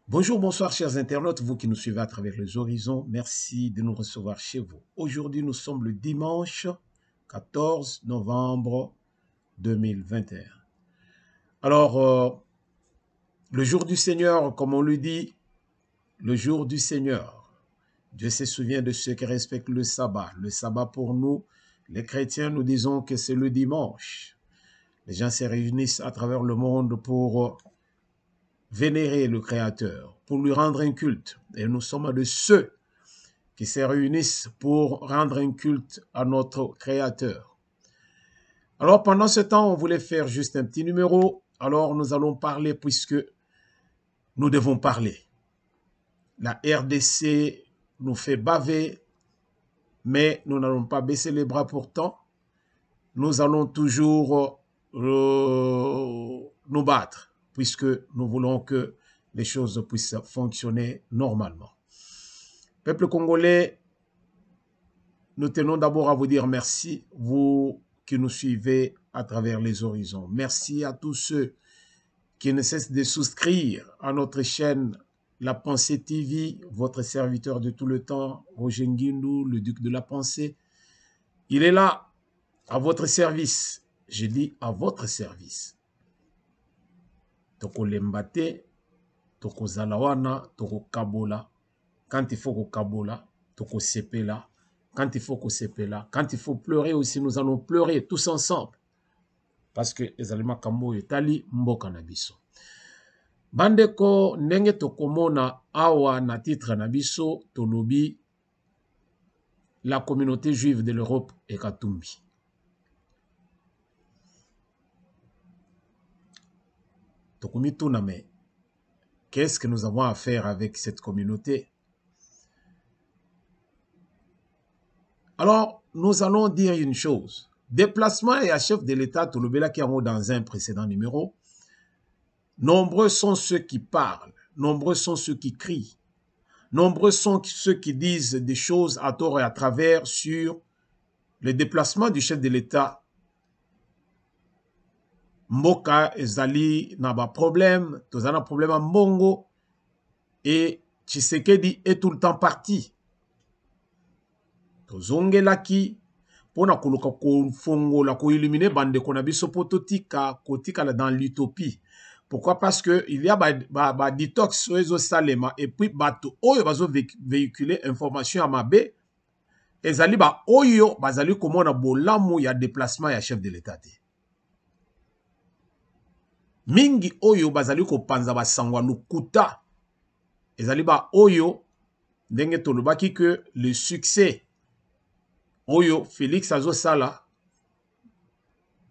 Bonjour, bonsoir chers internautes, vous qui nous suivez à travers les horizons, merci de nous recevoir chez vous. Aujourd'hui, nous sommes le dimanche 14 novembre 2021. Alors, le jour du Seigneur, comme on le dit, le jour du Seigneur. Dieu se souvient de ceux qui respectent le sabbat. Le sabbat pour nous, les chrétiens, nous disons que c'est le dimanche. Les gens se réunissent à travers le monde pour vénérer le Créateur, pour lui rendre un culte. Et nous sommes de ceux qui se réunissent pour rendre un culte à notre Créateur. Alors, pendant ce temps, on voulait faire juste un petit numéro. Alors, nous allons parler puisque nous devons parler. La RDC nous fait baver, mais nous n'allons pas baisser les bras pourtant. Nous allons toujours nous battre, puisque nous voulons que les choses puissent fonctionner normalement. Peuple congolais, nous tenons d'abord à vous dire merci, vous qui nous suivez à travers les horizons. Merci à tous ceux qui ne cessent de souscrire à notre chaîne La Pensée TV, votre serviteur de tout le temps, Roger Nguindou, le duc de la pensée. Il est là, à votre service. Je dis à votre service. Toko lembate, toko zalawana, toko kabola. Quand il faut qu'on kabola, toko sepela. Quand il faut qu'on sepela. Quand il faut pleurer aussi, nous allons pleurer tous ensemble. Parce que ezalima kambo etali mboka na biso. Bandeko ndenge tokomona awa na titre na biso tolobi la communauté juive de l'Europe et Katumbi. Mais qu'est-ce que nous avons à faire avec cette communauté? Alors, nous allons dire une chose. Déplacement et à chef de l'État, Tolobela qui en dans un précédent numéro, nombreux sont ceux qui parlent, nombreux sont ceux qui crient, nombreux sont ceux qui disent des choses à tort et à travers sur le déplacement du chef de l'État. Mboka ezali na ba problème, tozana problème à Mbongo et Tshisekedi est tout le temps parti. Tozongelaki pona koluka ko fongola ko illuminer bande konabiso pototika kotika dans l'utopie. Pourquoi? Parce que il y a ba detox réseau salema et puis bato oyo bazo véhiculer information à mabe ezali ba oyo bazali komona bolamu ya déplacement ya chef de l'État. Mingi oyo bazali ko panza basangwa lukuta ezali ba oyo ndenge tolobaki que le succès oyo Félix azosala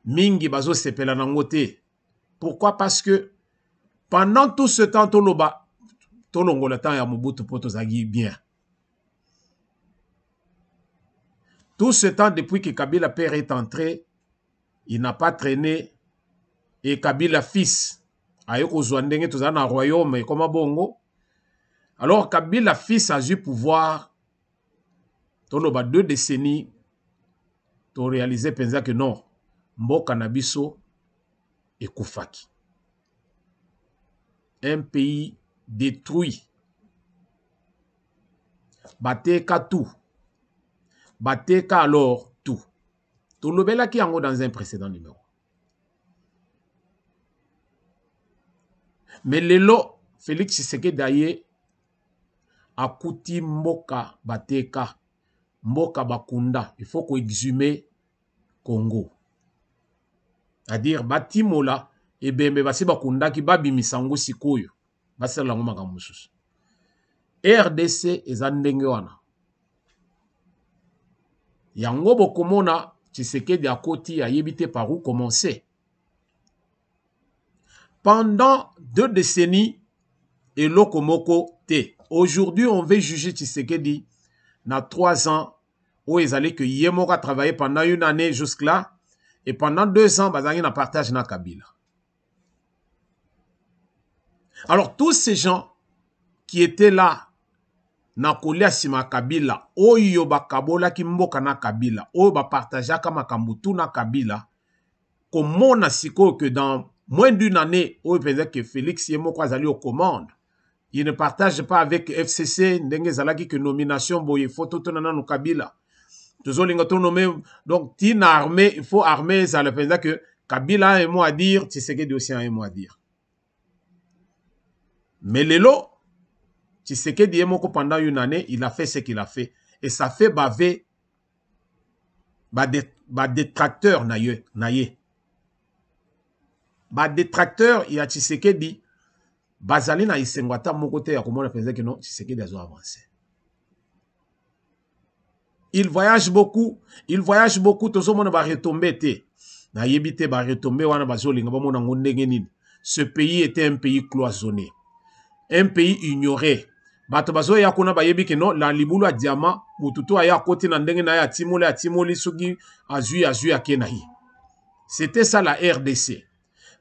mingi bazo sepela nango te. Pourquoi? Parce que pendant tout ce temps toloba tolongola temps ya Mobutu po tozali bien. Tout ce temps depuis que Kabila père est entré, il n'a pas traîné. Et Kabila fils, ayoko zwandenge tozana na royaume comme bongo. Alors Kabila fils a eu pouvoir, toloba 2 décennies, to réaliser pensa que non, mboka na biso ekufaki. Un pays détruit. Bateka tout. Bateka alors tout. Tolobela ki yango dans un précédent numéro. Mais lelo, Félix Tshisekedi akuti mboka bateka, mboka bakunda. Il faut qu'on exhumer Congo. C'est-à-dire, batimola, ebembe basi bakundaki babimisa yango sikoyo basalela yango makambo mosusu. RDC eza ndenge wana. Yango bokomona Tshisekedi akoti ayebi te par où commencer. Pendant 2 décennies, eloko moko te. Aujourd'hui, on veut juger Tshisekedi na 3 ans où ils allaient que Yemoko a travaillé pendant 1 année jusque-là et pendant 2 ans, bazangi na partage na Kabila. Alors, tous ces gens qui étaient là, na kolia sima Kabila, oyo bakabola ki mboka na Kabila, oyo ba partageaka kama kambutu na Kabila, komona siko que dans moins d'1 année, oyo penza que Félix Yemoko azali aux commandes, il ne partage pas avec FCC, ndenge zalaki que nomination boye photo tonana no Kabila. Tozolinga to nommé, donc tina armée, il faut armer ça le penza que Kabila a un mot à dire, Tshisekedi aussi a un mot à dire. Mais lelo, Tshisekedi Yemoko pendant 1 année, il a fait ce qu'il a fait. Et ça fait baver ba détracteur naye. Ba détracteur, il y a Tshisekedi, bazali na isengwata mon côté, ya komona penza que non, Tshisekedi a avancé. Il voyage beaucoup, tozo mona ba retomber te. Na yebite ba retomber wana bazolinga ba mona ngondenge nini. Ce pays était un pays cloisonné. Un pays ignoré. Bato bazo ya kuna ba yebi ke non, la libulu a diamant, mututu aya kote na ndenge na ya timoli sugi azui akenahi. C'était ça la RDC.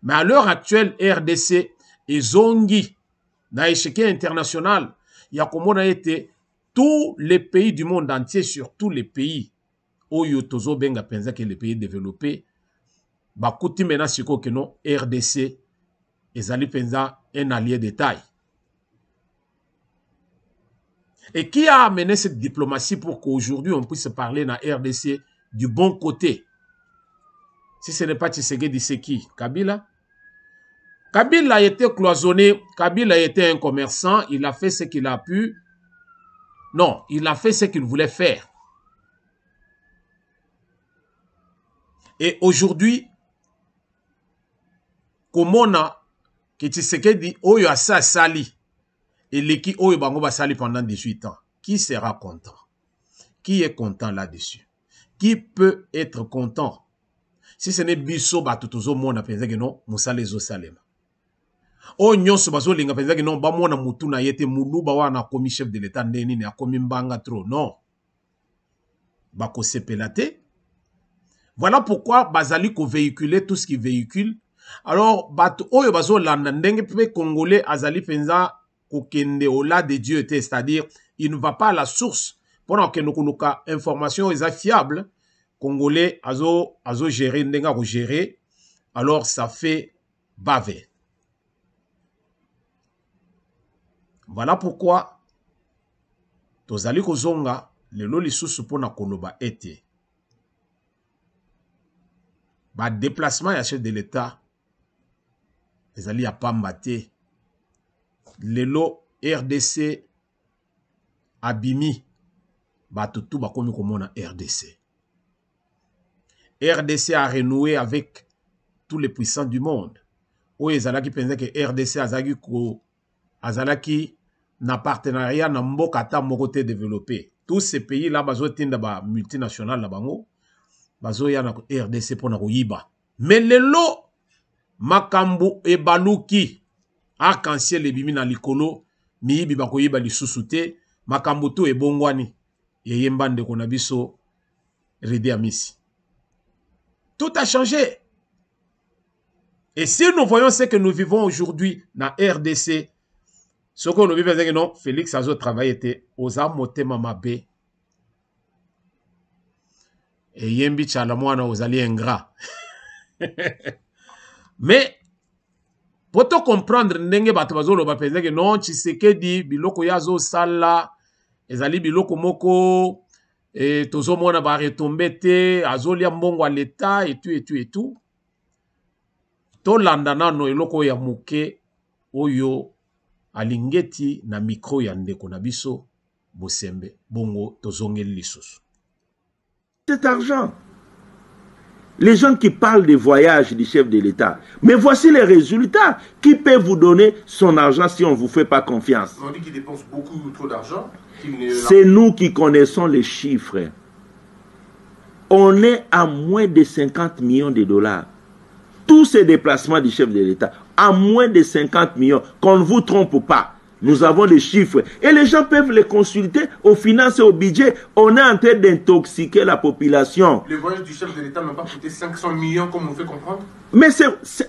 Mais à l'heure actuelle, RDC et zongi na échec international, ya komona été tous les pays du monde entier, sur tous les pays, oyo tozo benga penza que les pays développés, bakuti mena siko que non, RDC, ezali penza un allié de taille. Et qui a amené cette diplomatie pour qu'aujourd'hui on puisse parler dans RDC du bon côté? Si ce n'est pas Tshisekedi, c'est qui? Kabila? Kabila a été cloisonné, Kabila était un commerçant, il a fait ce qu'il a pu. Non, il a fait ce qu'il voulait faire. Et aujourd'hui, comment on a que Tshisekedi oyo asa sali et l'équipe oyo bango ba sali pendant 18 ans, qui sera content? Qui est content là-dessus? Qui peut être content? Si ce n'est biso batutozo mona penza que non, musale zo salema. O nyonso bazo linga penza que non, ba mona mutu na yete muluba wana komi chef de l'état ndeni ne akomi mbanga trop. Non. Bako sepelate. Voilà pourquoi bazali ko véhiculer tout ce qui véhicule. Alors bato oyo bazo landa ndenge pe congolais azali penza kokende au-delà de Dieu, c'est-à-dire il ne va pas à la source. Pendant que nous avons information est fiable, congolais azo gérer ndenga ko gérer, alors ça fait baver. Voilà pourquoi tozali kozonga lelo lisusu pona koloba ete ba déplacement ya chef de l'État ezali ya pamba te. Lelo RDC abimi batutu bakomi komona RDC. RDC a renoué avec tous les puissants du monde. Oyo ezalaki penza que RDC azalaki na partenariat na mboka ata moko te développé. Tous ces pays là bazo tinda ba multinational na bango bazo ya na RDC pona koyiba. Mais lelo makambo ebaluki arc-en-ciel ebimi na likolo miyibi bakoyiba lisusu te makambo to ebongwani yeyemba ndeko na biso Redi Amisi. Tout a changé. Et si nous voyons ce que nous vivons aujourd'hui dans RDC, ce que nous vivons, c'est que non, Félix Azo travaillé aux amotema mabe et yembi chalamwana aux alliés ingrats. Mais pour te comprendre, ndenge bato bazolo ba penza que non, Tshisekedi biloko yazo sala ezali biloko moko et tozo mona ba retomber te azolia mbongo à l'état et tout. To landana no eloko ya muke oyo alingeti na micro ya ndeko na biso Bosembe bongo tozongeli lisusu. Cet argent, Les gens qui parlent des voyages du chef de l'État. Mais voici les résultats. Qui peut vous donner son argent si on ne vous fait pas confiance? On dit qu'il dépense beaucoup trop d'argent. C'est nous qui connaissons les chiffres. On est à moins de 50 millions de dollars. Tous ces déplacements du chef de l'État, à moins de 50 millions. Qu'on ne vous trompe pas. Nous avons les chiffres. Et les gens peuvent les consulter aux finances et au budget. On est en train d'intoxiquer la population. Les voyages du chef de l'État n'ont pas coûté 500 millions comme on fait comprendre. Mais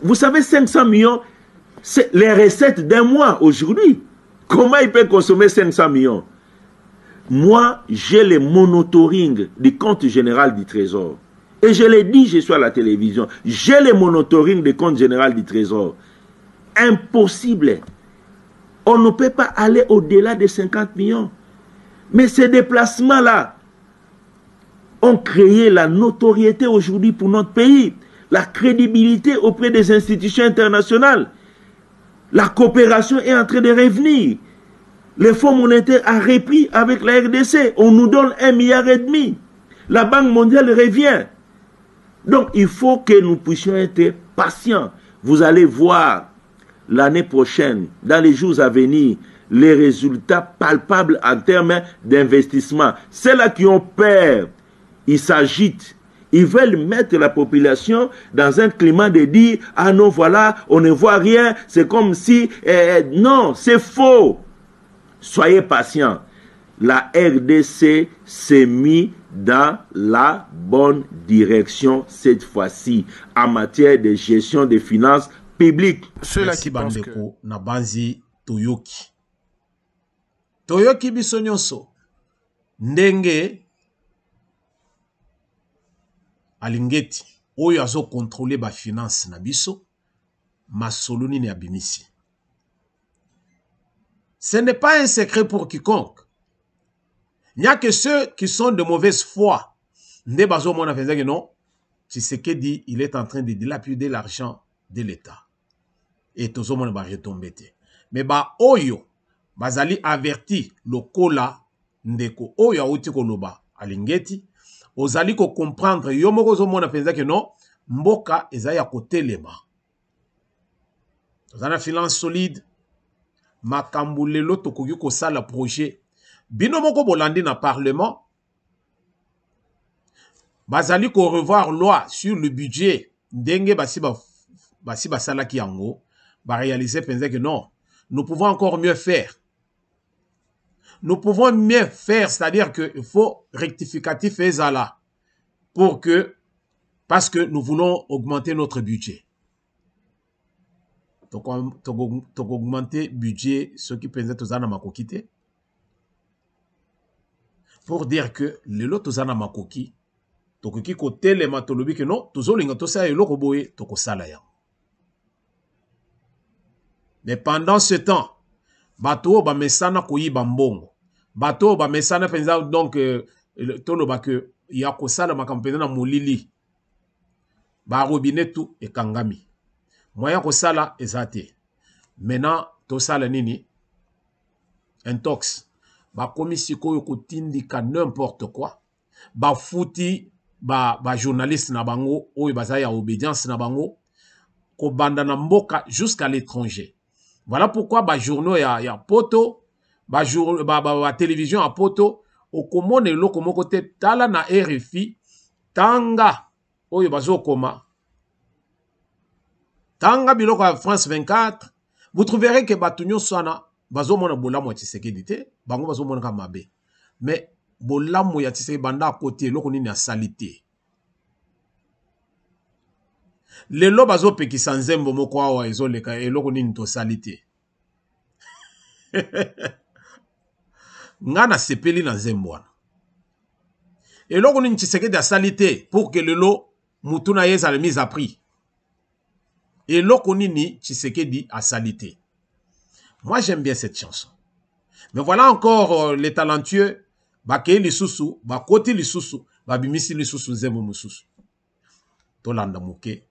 vous savez, 500 millions, c'est les recettes d'un mois aujourd'hui. Comment il peut consommer 500 millions? Moi, j'ai le monitoring du compte général du Trésor. Et je l'ai dit, je suis à la télévision. J'ai le monitoring du compte général du Trésor. Impossible. On ne peut pas aller au-delà de 50 millions. Mais ces déplacements-là ont créé la notoriété aujourd'hui pour notre pays, la crédibilité auprès des institutions internationales. La coopération est en train de revenir. Le Fonds monétaire a repris avec la RDC. On nous donne 1,5 milliard. La Banque mondiale revient. Donc il faut que nous puissions être patients. Vous allez voir l'année prochaine, dans les jours à venir, les résultats palpables en termes d'investissement. Ceux-là qui ont peur, ils s'agitent. Ils veulent mettre la population dans un climat de dire « Ah non, voilà, on ne voit rien, c'est comme si... Non, c'est faux. Soyez patients. La RDC s'est mise dans la bonne direction cette fois-ci en matière de gestion des finances publiques. Ceux-là qui pensent que... na banzi toyoki. Toyoki biso nyonso. Ndenge alingeti oyo azo contrôler ba finance na biso masolo nini abimisi. Ce n'est pas un secret pour quiconque. Il n'y a que ceux qui sont de mauvaise foi. Nde bazo mona fenza que non. Tshisekedi, il est en train de dilapider l'argent de l'État. Et tout le monde va retomber. Mais ba oyo bazali averti lokola ndeko oyo auti koloba alingeti ozali ko comprendre yo moko zo mona penza que non mboka ezali ya kotelema. Ozana finance solide makambu lelo tokoki ko sala projet bino moko bolandi na parlement bazali ko revoir loi sur le budget ndenge basi basalaki yango va réaliser que non, nous pouvons encore mieux faire. Nous pouvons mieux faire, c'est-à-dire qu'il faut rectificatif et zala pour que, parce que nous voulons augmenter notre budget. Donc, augmenter budget, ceux qui pensent que zana makokite, pour dire que les lots zana makoki, tokoki kote le matolobi que non, tozolinga tosa et lokoboye tokosala ya. Mais pendant ce temps, bateau ba mesana koyi bambongo. Bateau ba mesana penza donc tolo ba que ya kosala makampena na molili. Ba robinet tout et kangami. Moya kosala ezate. Maintenant to sala nini? Intox. Ba komisi ko kotindika n'importe quoi. Ba fouti ba journaliste na bango oyo bazaya obédience na bango ko banda na mboka jusqu'à l'étranger. Voilà pourquoi ba journaux ya poto, ba télévision à poto, au komone loko moko te tala na RFI, tanga oyo bazo koma. Tanga biloko à France 24, vous trouverez que batunyo sana bazo mona bola mo Tshisekedi te, bango bazo mona ka mabe. Mais bola mo ya Tshisekedi banda à côté loko nini ya salité. Lelo bazo pekisa nzembo moko awa ezoleka eloko nini to salite. Ngana sepeli na nzembo wana. Eloko nini Tshisekedi a salite pour que lelo mutuna yeza le mise à prix. Eloko nini Tshisekedi a salite. Moi j'aime bien cette chanson. Mais voilà encore les talentueux bakei lisusu, bakoti lisusu, babimisi lisusu nzembo mususu. Tolanda muke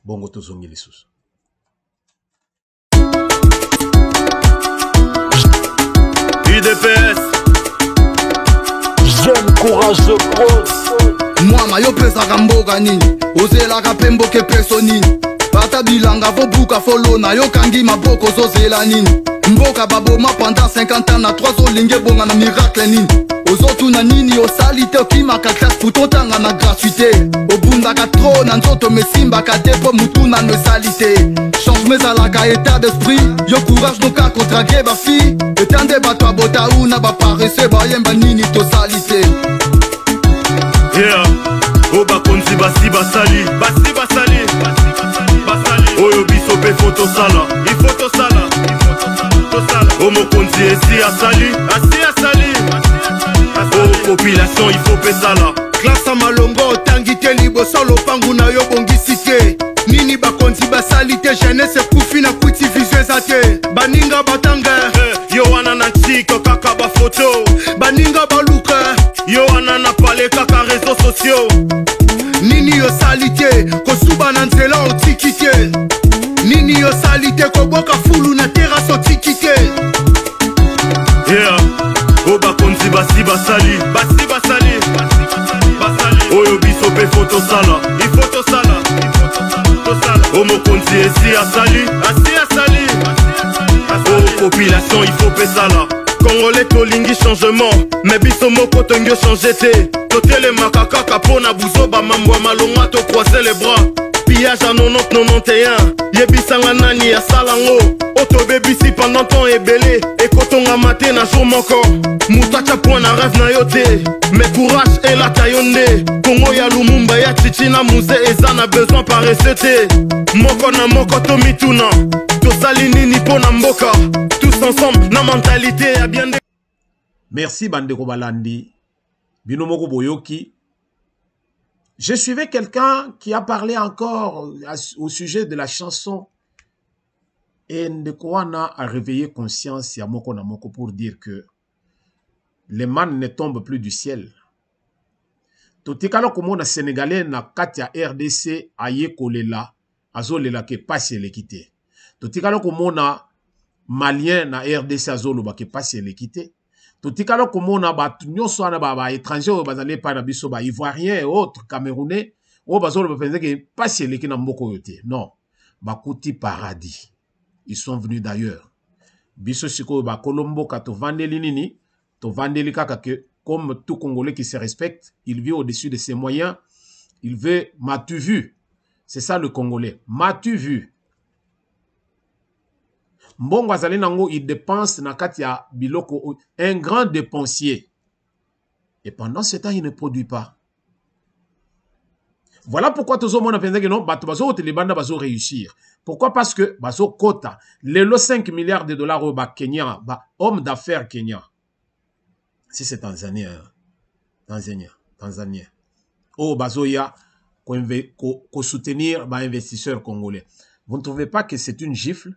bongo tozongi lisusu. UDPS Jeune courageux pro mwana yo pesaka mboka nini ozelaka mpe mboka epeso nini ata bilanga fobuka folona yo kangi maboko ozozela nini mboka baboma pendant 50 ans na 3 olingi ebonga na miracle nini ozotuna nini osali te okimaka classe puto otanga na gratuité obundaka tro na nzoto mesimbaka te mpo mutu nano esali te changement ezalaka état d'esprit yo courage noka kontrage bafille eta nde bato abota una baparese bayemba nini tosali te o bakonzi basi basali oyo biso mpe fo tosala ifo tosala o mokonzi esi asali o population ifo mpe sala klasa malongo otangi te liboso lopangu na yo bongisi te nini bakonzi basali te jeunesse ekufi na kwiti vizio eza te baninga batanga yo wana na ntiko kaka bafoto baninga baluka yo wana na pale kaka réseaux sociaux nini yosali te kosuba na nzela otiki te nini yosali te koboka fulu na terase otiki te o bakonzi basi basali oyo biso mpe fo tosala ifo tosala o mokonzi esi asali o population ifo mpe sala Congolais tolingi changement mais biso moko tongi ochange te totelemaka kaka mpo na buzoba mambo ya malonga tokroise les bras pillage à 90-91 yebisanga nani asala ngo otobebisi pendant temps ebele ekotongama te na jour moko mutu atya point na rêve na yo te mais courage elata yo nde kongo ya lumumba ya chichi na muze eza na besoin paresse te moko na moko tomituna tosali nini mpo na mboka tous ensemble na mentalité ya bien de... Merci bandeko balandi bino moko boyoki. Je suivais quelqu'un qui a parlé encore au sujet de la chanson et Ndekouana a réveillé conscience ya moko na moko pour dire que les mannes ne tombent plus du ciel. Totikalo komona Sénégalais na katia RDC aye kolela azolela ke pasi elekite. Totikalo komona Malien na RDC azoloba ke pasi elekite. Totikalo komona batu nyonso wana ba étranger bazali pa na biso ba ivoirien et autres camerounais o bazolo penser que pasi eleki na mboko yote. Non, bakuti paradis. Ils sont venus d'ailleurs. Biso siko ba Colombo kato vandeli nini, to vandeli kaka que comme tout Congolais qui se respecte, il vit au-dessus de ses moyens. Il veut m'as-tu vu? C'est ça le Congolais. M'as-tu vu? Mbongo azali nango, il dépense na katia biloko, un grand dépensier. Et pendant ce temps, il ne produit pas. Voilà pourquoi tout le monde a pensé que non, bato les bandes bazo réussir. Pourquoi? Parce que bazo quota, les 5 milliards de dollars au Kenya, homme d'affaires Kenya. Si c'est Tanzanien. Oh bazo ya ko soutenir ba investisseurs congolais. Vous ne trouvez pas que c'est une gifle?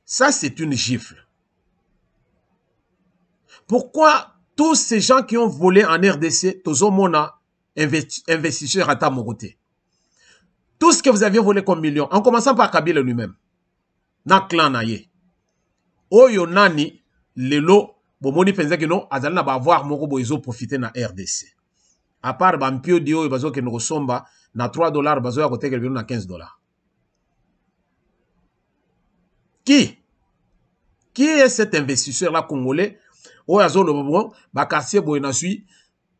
Ça, c'est une gifle. Pourquoi tous ces gens qui ont volé en RDC, tous mona investisseurs à Tamoroté, tout ce que vous aviez volé comme millions, en commençant par Kabila lui-même, na clan na ye, oyo nani, lelo, bomoni penza que non, azalina ba avoir moko boizo profiter na RDC. À part bampio dio, bazo ke no somba, na $3, bazo ya kote kelvino na $15. Qui est cet investisseur-là congolais?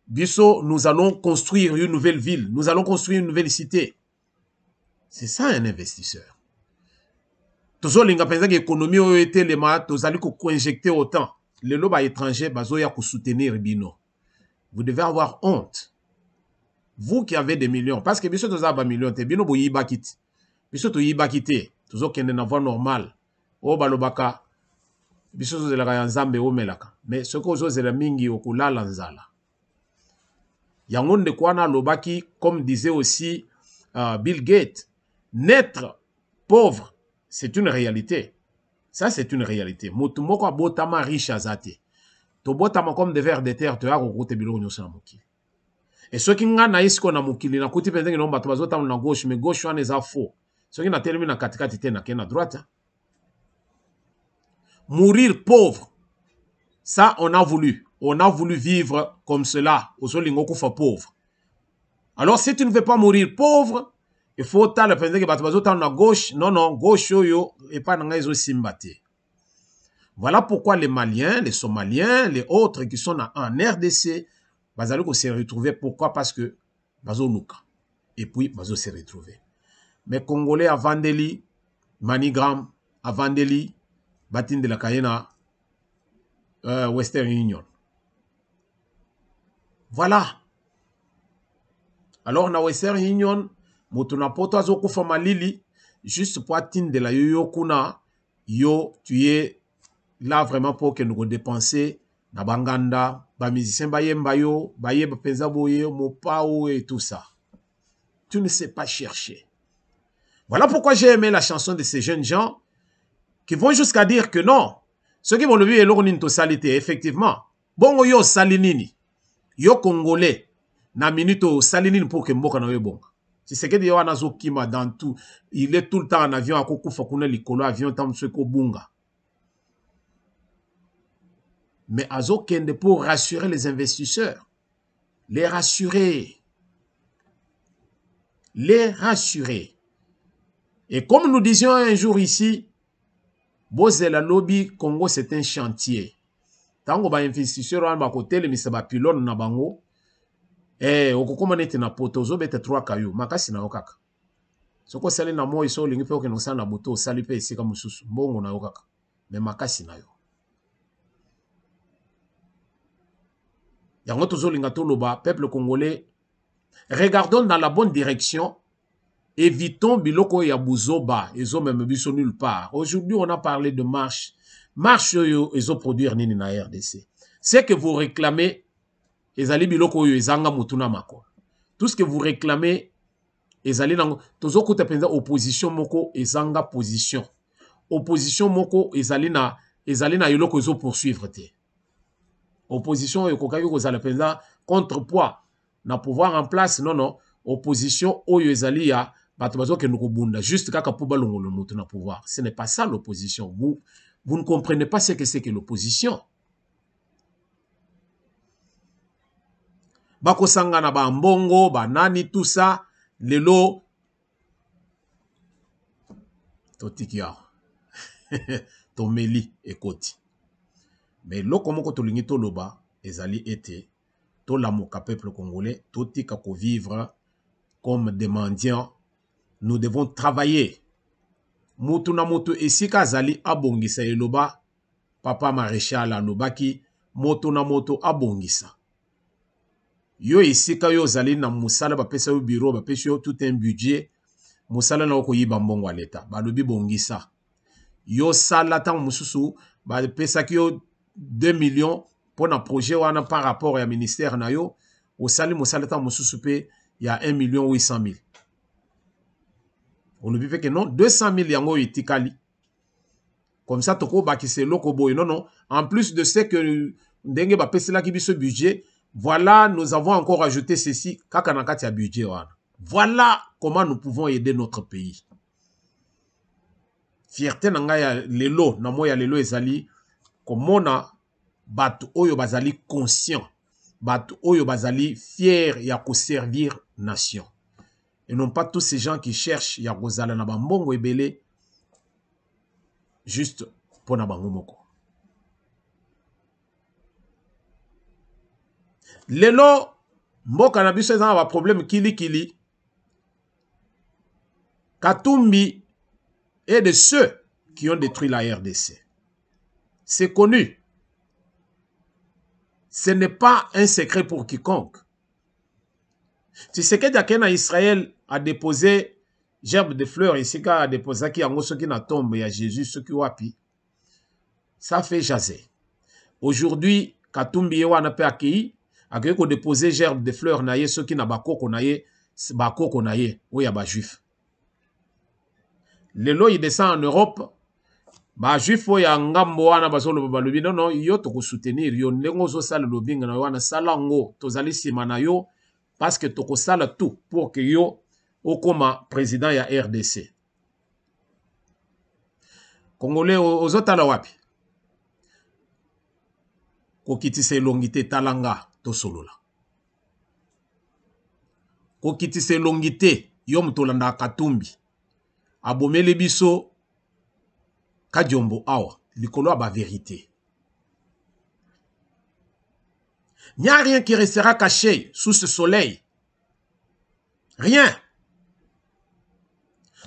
Biso, nous allons construire une nouvelle ville. Nous allons construire une nouvelle cité. C'est ça un investisseur. Toujours l'inga pensa que l'économie a été les mat, tous allez injecter autant. Les lobes étrangers, bazo ya soutenir bino. Vous devez avoir honte. Vous qui avez des millions, parce que biso tous avez millions, te bino bo yiba kit. Biso to yiba kité. Toujours qu'il y a une voie normale. O balobaka. Biso de la nzambe o melaka. Mais ce que vous avez mingi okulala nzala. Yangon de Kwana lobaki, comme disait aussi Bill Gates, naître pauvre, c'est une réalité. Ça, c'est une réalité. Motumoko botama riche azate. To botama comme des vers de terre, te haro route bilo nyosa na mokili. Et ceux qui n'ont pas isko na mokili, na kuti penze non bato bazota na gauche, mais gauche wana eza faux. Ceux qui n'ont pas na katikati te na kena droite. Mourir pauvre, ça on a voulu. On a voulu vivre comme cela. Ozolingo kufa pauvre. Alors, si tu ne veux pas mourir pauvre, il faut t'aller penser que bato bazo à gauche, non, gauche yo, et pas dans les simbate. Voilà pourquoi les Maliens, les Somaliens, les autres qui sont en RDC, bazalo se retrouver. Pourquoi? Parce que bazo nuka. Et puis, bazo se retrouver. Mais Congolais à Vandeli, Manigram, à Vandeli, Batin de la Kayena, Western Union. Voilà. Alors, na Western Union, motuna poto azo kufa malili, juste pour atteindre de la yo kuna, yo, tu es là vraiment pour que nous dépenser na banganda, ba musicien bayemba yo, bayeba penza boye, mopao et tout ça. Tu ne sais pas chercher. Voilà pourquoi j'ai aimé la chanson de ces jeunes gens qui vont jusqu'à dire que non, ceux qui vont le vivre l'orninto salité, effectivement. Bon, yo salinini, yo congolais, na minuto salinini pour que mboka na yo bon. Si c'est que yo anazo kima dans tout, il est tout le temps en avion à kokufa kuna likolo avion tam ko bunga. Mais azo kende pour rassurer les investisseurs, les rassurer. Les rassurer. Et comme nous disions un jour ici, Bozela Lobby Congo c'est un chantier. Tango ba investisseur an ba côté le misaba pylone na bango. Okokoma nete na poto zo bete 3 kayo makasi na okaka. Soko sali na mo iso lingi pe okeno sana boto sali pe esika mususu mbongo na okaka. Mais makasi na yo. Yango tozo linga toloba peuple congolais. Regardons dans la bonne direction. Évitons biloko ya buzoba. Ils ont même biso nulle part. Aujourd'hui, on a parlé de marche. Marche yo, ils ont produit nini na RDC. C'est que vous réclamez, ezali biloko yo, ezanga mutuna mako. Tout ce que vous réclamez, ezali nango. Tozo kuta penza opposition moko, ezanga position. Opposition moko, ezali na yoloko ezo poursuivre te. Opposition yo kokaki ko zala penza contrepoids. Na pouvoir en place, non. Opposition, oyo ezali ya, batubazo ke nukubunda, juste kaka pouba longolo mutu na pouvoir. Ce n'est pas ça l'opposition. Vous ne comprenez pas ce que c'est que l'opposition. Bako sangana ba mbongo, ba nani, tout ça, lelo, totikia, tomeli, ekoti. Mais lo komoko tolingi toloba, ezali ete, to la moka peuple congolais, toti kako vivre comme des mendiants. Nous devons travailler. Mutu na mutu esika zali abongisa eloba, papa maréchal alobaki, moto na moto abongisa. Yo esika yo zali na musala ba pesa yo bureau, ba pesa yo tout un budget, musala na oko yiba mbongo à l'état, ba lobi bongisa. Yo sala tang mususu, ba pesa ki yo 2 millions pour un projet wana par rapport au ministère na yo, au sali musala tang mususu pe, il y a 1 800 000. On ne fait que non, 200 000 yango itikali. Comme ça, toko bakise loko boy. Non. En plus de ce que ndenge ba pesela ki biso budget, voilà, nous avons encore ajouté ceci, kaka na kati ya budget wana. Voilà comment nous pouvons aider notre pays. Fierté nanga ya lelo, na mo ya lelo ezali, komona batu oyo bazali conscient. Batu oyo bazali fier ya ko servir nation. Et non pas tous ces gens qui cherchent ya kozala na bambongo ebele juste pour na bango moko. Lelo mboka na biso ezanga ba problème kili. Katumbi est de ceux qui ont détruit la RDC. C'est connu. Ce n'est pas un secret pour quiconque. Tu sais que Dakena Israël a déposé gerbe de fleurs ici, a déposé qui en ce qui n'a tombé à Jésus, ce qui wapi. Ça fait jaser. Aujourd'hui, Katumbi wana pe accueilli, a déposé gerbe de fleurs naye, ce qui n'a bako konaye, bako konaye, ou ya ba juif. Lelo il descend en Europe, ba juif o ya ngambo wana bazolo balobi non yo to ko soutenir yo ndengo zo sala lobinga na wana salango tozali sima na yo. Parce que toko sala tout pour que yo okoma président ya RDC. Congolais ozotala wapi? Kokitise longite talanga to solola. kokitisa elongi te yo moto olanda Katumbi abomeli biso Kadiombo awa likolo ya ba vérité. Il n'y a rien qui restera caché sous ce soleil. Rien.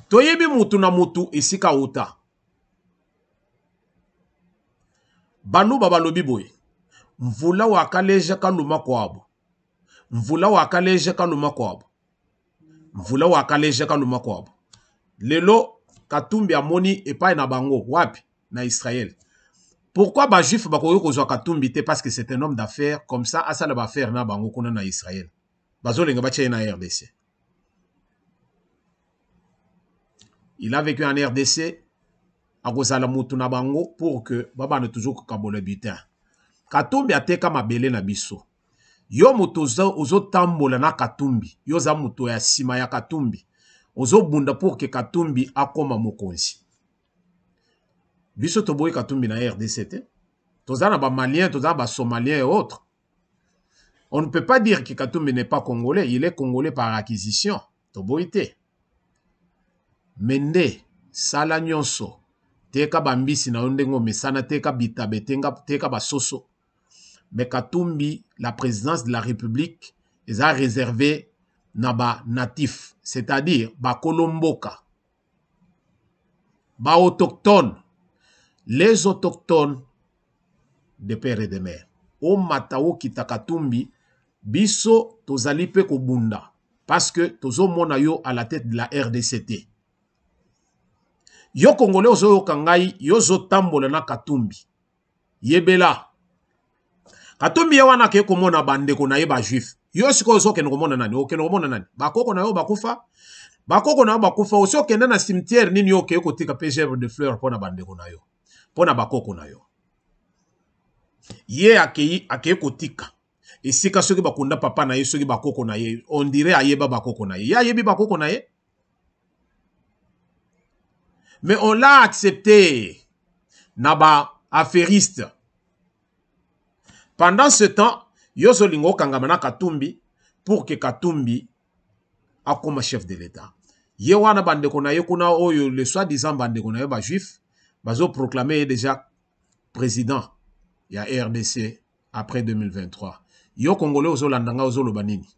Toyebi mutu na mutu esika uta. Banu babalobi boye. Mvula wakaleja kaluma kwabo. Mvula wakaleja kaluma kwabo. Mvula wakaleja kaluma kwabo. Lelo Katumbi amoni epai na bango wapi na Israël. Pourquoi ba juif bakoyo kozwa Katumbi te? Parce que c'est un homme d'affaires comme ça asala ba faire na bango kuna na Israël. Bazolenga ba na RDC. Il a vécu en RDC à kozala mutu na bango pour que baba ne toujours kabole butin. Katumbi ateka mabele na biso. Yo mutu ozo tambola na Katumbi. Yo za mutu ya sima ya Katumbi. Ozo bunda pour que Katumbi akoma mokonzi. Biso toboyi Katumbi na RDC te. Tozana ba Malien, tozana ba Somalien et autres. On ne peut pas dire que Katumbi n'est pas congolais. Il est congolais par acquisition. Toboyi te. Mende, sala nyonso. Teka bambisi na ondengo mesana teka bitabe teka basoso. Mais Katumbi, la présidence de la République, les a réservé na ba natif, c'est-à-dire ba kolomboka, ba autochtones, les autochtones de père et de mère. O matao kita Katumbi, biso tozali pe kobunda, parce que tozo mona yo à la tête de la RDCT. Yo Congolais ozo yo kangai, yo zo tambola na Katumbi. Yebela. Katumbi yawana ke komona bandeko na ye ba juif. Yo siko ozo ke komona nani? O ke komona nani? Bakoko na yo bakufa. Bakoko na yo bakufa. Oso kende na cimetière nini yo ke kotika pegèvre de fleurs pona bandeko na yo. Pona bakoko na yo. Ye akei kotika. Esika soki bakunda papa na ye soki bakoko na ye. On dirait ayeba bakoko na ye. Ya yebi bakoko na ye. Mais on l'a accepté. Naba affairiste. Pendant ce temps, Yozo Lingo Kangamana Katumbi pour que Katumbi a comme chef de l'État. Yewana bandeko na yekuna oyo le soi-disant bandeko na ba juif bazo proclamé déjà président ya RDC après 2023. Yo Congolais ozo landanga ozo lobanini.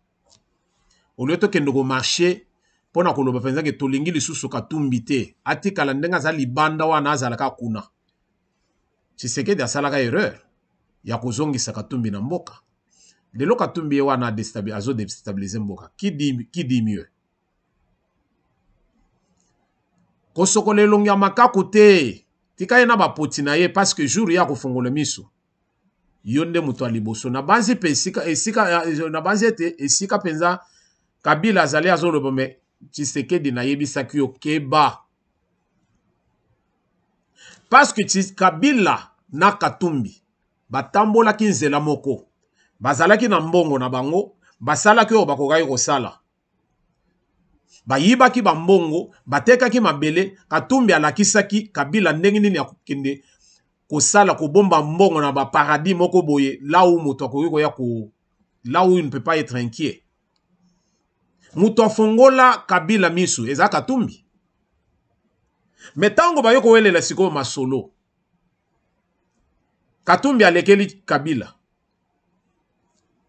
Au lieu to kendo go marché pona ko loba penza ke tolingi lisusu Katumbi te atika landenga za libanda wana azalaka kuna. Tshisekedi asalaka erreur. Ya kozongisa Katumbi na mboka. Lelo Katumbi wana azo déstabiliser mboka. Qui dit mieux? Kosokole longi ya makaku te. Tika yena ba poti na ye parce que jour ya kofongola miso. Yonde mutu aliboso na banzi pe esika na banzi ete esika penza Kabila azali azoloba me Tshisekedi na yebisaki yo keba. Parce que Kabila na Katumbi batambola ki nzela moko. Bazalaki na mbongo na bango, basalaki oyo bakokai kosala. Bayibaki bambongo, batekaki mabele, Katumbi alakisaki Kabila ndenge nini ya kokende kosala kobomba mbongo na ba paradis moko boye, là où moto akoki koya ko là où il ne peut pas être inquiet. Moto afongola Kabila misu, eza Katumbi. Mais tango bayoko welela siko masolo. Katumbi alekeli Kabila.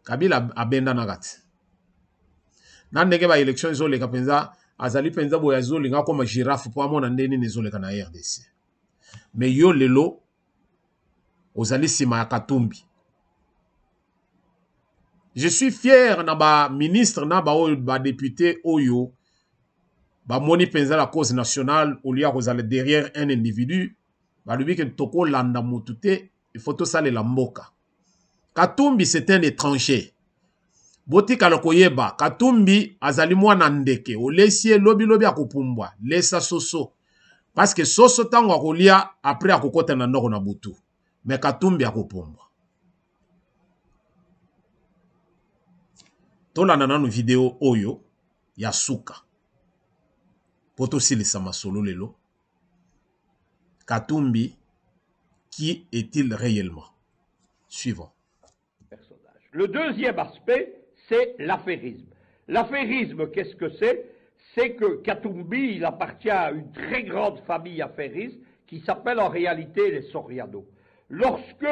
Kabila abenda nagati. Nandenge ba élection izoleka penza azali penza boya zolinga koma girafe po amona ndeni nezoleka na RDC. Mais yo lelo ozali sima ya Katumbi. Je suis fier na ba ministre na ba député oyo ba moni penza la cause nationale au lieu kozala derrière un individu ba lubi ke toko landa mutute. Il faut tout ça les lamboka. Katumbi c'est un étranger. Botika lokoyeba. Katumbi azali mwana ndeke. Olesie lobi akopumbwa. Lesa soso. Parce que soso tango akolia après akokota na ndoko na butu. Mais Katumbi akopumbwa. Tola nananu video oyo ya suka. Poto silisa masolo lelo. Katumbi. Qui est-il réellement? Suivons. Le deuxième aspect, c'est l'affairisme. L'affairisme, qu'est-ce que c'est? C'est que Katumbi, il appartient à une très grande famille affairiste qui s'appelle en réalité les Soriano. Lorsque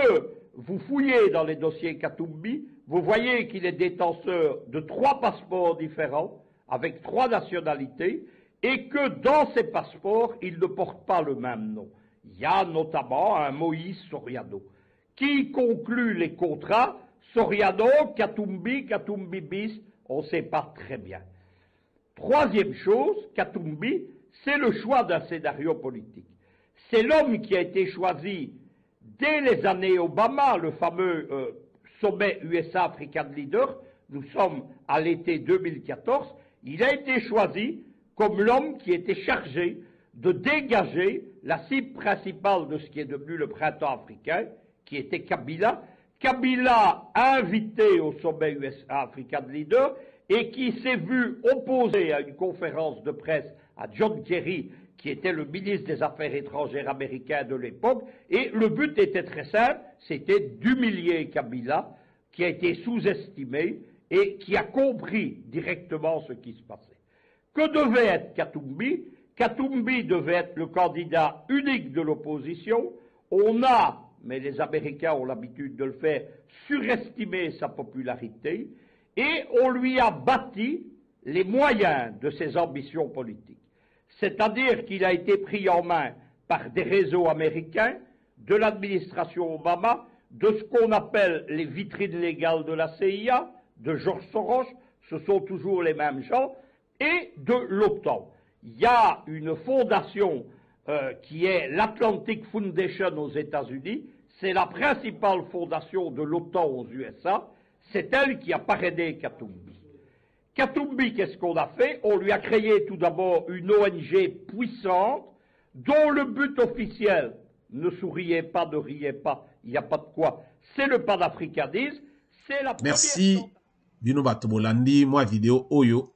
vous fouillez dans les dossiers Katumbi, vous voyez qu'il est détenteur de 3 passeports différents, avec 3 nationalités, et que dans ces passeports, il ne porte pas le même nom. Il y a notamment un Moïse Soriano. Qui conclut les contrats? Soriano, Katumbi, Katumbi bis, on ne sait pas très bien. Troisième chose, Katumbi, c'est le choix d'un scénario politique. C'est l'homme qui a été choisi dès les années Obama, le fameux sommet USA-African Leader, nous sommes à l'été 2014, il a été choisi comme l'homme qui était chargé de dégager la cible principale de ce qui est devenu le printemps africain, qui était Kabila. Kabila invité au sommet USA-African Leader et qui s'est vu opposé à une conférence de presse à John Kerry, qui était le ministre des Affaires étrangères américain de l'époque, et le but était très simple, c'était d'humilier Kabila, qui a été sous-estimé et qui a compris directement ce qui se passait. Que devait être Katumbi? Katumbi devait être le candidat unique de l'opposition. On a, mais les Américains ont l'habitude de le faire, surestimé sa popularité, et on lui a bâti les moyens de ses ambitions politiques. C'est-à-dire qu'il a été pris en main par des réseaux américains, de l'administration Obama, de ce qu'on appelle les vitrines légales de la CIA, de George Soros, ce sont toujours les mêmes gens, et de l'OTAN. Il y a une fondation qui est l'Atlantic Foundation aux États-Unis, c'est la principale fondation de l'OTAN aux USA, c'est elle qui a parrainé Katumbi. Katumbi, qu'est-ce qu'on a fait? On lui a créé tout d'abord une ONG puissante, dont le but officiel, ne souriez pas, ne riez pas, il n'y a pas de quoi, c'est le panafricanisme, c'est la Merci, Bino Batobolandi, moi vidéo Oyo.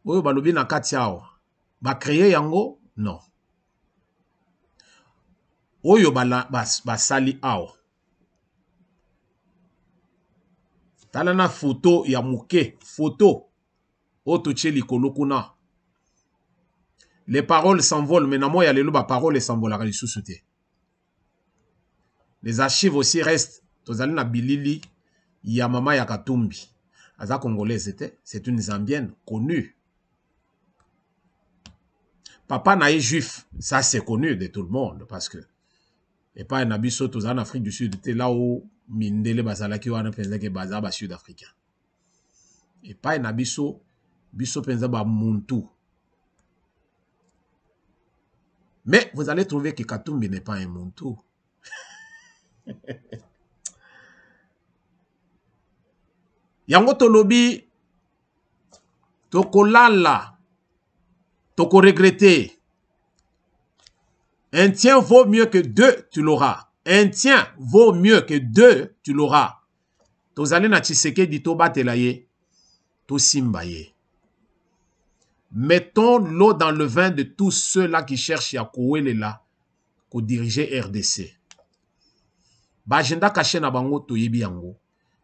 Oyo balobi na katiao. Ba créer yango? Non. Oyo basali ao. Talana photo ya muke, photo. Otoche likolo kuna. Les paroles s'envolent, mais namo ya lelo ba paroles s'envolent à lisusu te. Les archives aussi restent. Tozali na bilili ya mama ya Katumbi. Aza congolaise c'est une zambienne connue. Papa naïe juif, ça c'est connu de tout le monde parce que et pas un abisso en Afrique du Sud, c'était là où Mindele Bazalaki wana penza ke baza ba sud-africain. Et pas un abisso biso penza ba muntu. Mais vous allez trouver que Katumbi n'est pas un muntu. Yango tolobi tokolala toko regretter. Un tien vaut mieux que 2, tu l'auras. Un tien vaut mieux que 2, tu l'auras. Tozali na Tshisekedi to batelaye, to simbaye. Mettons l'eau dans le vin de tous ceux-là qui cherchent à Kouelela, ko diriger RDC. Ba agenda caché na bango to yebi yango.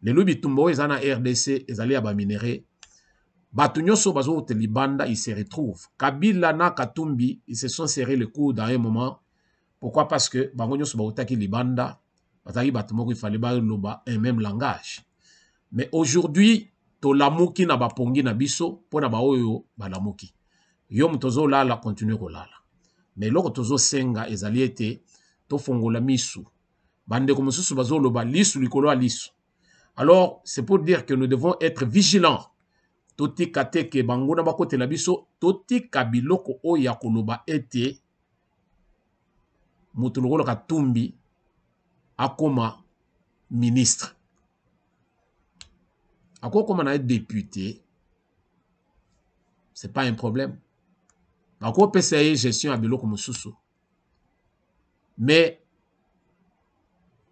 Le lobi tumbo ezana RDC ezali aba minéré. Batunyoso bazo telibanda, ils se retrouvent. Kabila na Katumbi, ils se sont serrés le coude à un moment. Pourquoi? Parce que bangonyoso baotaki libanda, bataki batumoko il fallait ba loba un même langage. Mais aujourd'hui, to lamuki na bapongi na biso, pona ba oyo ba lamuki. Yo mtozo lala continue ko lala. Mais loko tozo senga ezali ete to fongola misu. Bande ko mususu bazo loba lisu likolo a lisu. Alors, c'est pour dire que nous devons être vigilants. Toti kateke banguna bakote la biso, toti kabiloko oya koloba ete mutulogolo Katumbi akoma ministre. Ako koma na député, c'est pas un problème. Ako PCA gestion à biloko mususu. Mais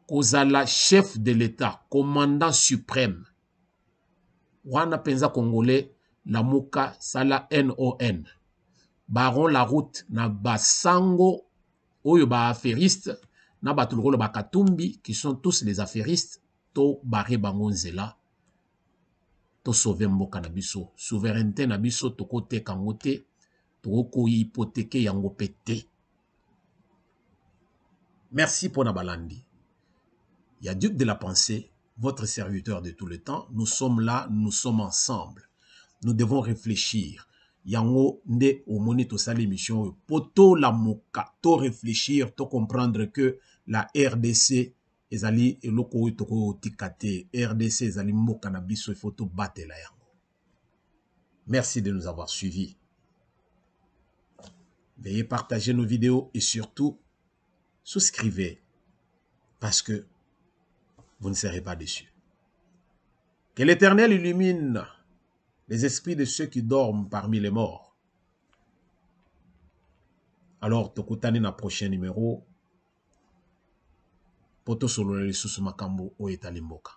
kozala chef de l'État, commandant suprême. Wana penza congolais, la muka sala NON. Baron la route na basango, oyo ba affairiste, na batulgolo ba Katumbi, qui sont tous les affairistes, to baré bangonzela. to sauver mboka na biso. Souveraineté na biso toko te kango te, toko hypothéquer yango pété. Merci pour Nabalandi. Il y a Duc de la Pensée, votre serviteur de tout le temps. Nous sommes là, nous sommes ensemble. Nous devons réfléchir. Yango nde omoni to sali émission poto la moka to réfléchir, to comprendre que la RDC ezali eloko toko tikate. RDC ezali mboka na biso, il faut to battre la yango. Merci de nous avoir suivis. Veuillez partager nos vidéos et surtout souscrivez parce que vous ne serez pas déçus. Que l'Éternel illumine les esprits de ceux qui dorment parmi les morts. Alors, tokutani na prochain numéro. Poto solo le susu makambo o etali mboka.